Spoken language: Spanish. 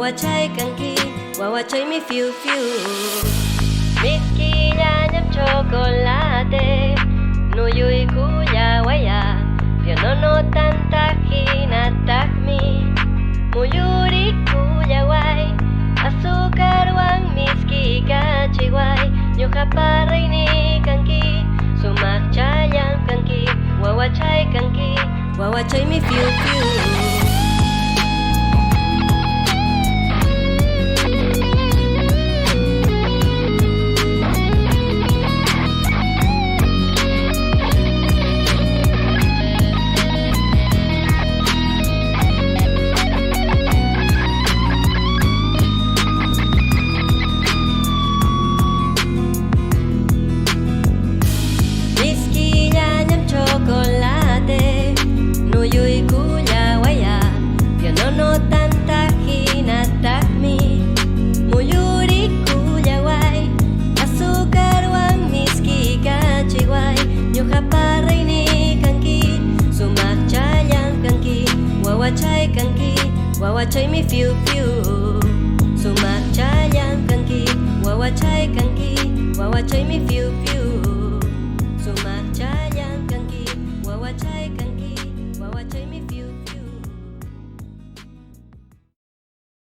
wawa chai kanki, wawa chai mi fiu fiu. Miski nham chocolate, no yui kuya waya, piano no tanta hina takmi, muyuri kuya wai, azúcar wang miski kachiwai, nyoka paraini kanki, sumak chayang kanki, wawa chai mi fiu fiu. Chocolate, no yui kuya waya, piano no tanta hina takmi, muyuri kuya wai, azúcar wang miski kachiwai, nyoka paraini kanki, sumak chayang kanki, wawa chai mi fiu fiu, sumak chayang kanki, wawa chai mi fiu fiu, sumak chayang kanki, wawa chai mi fiu fiu.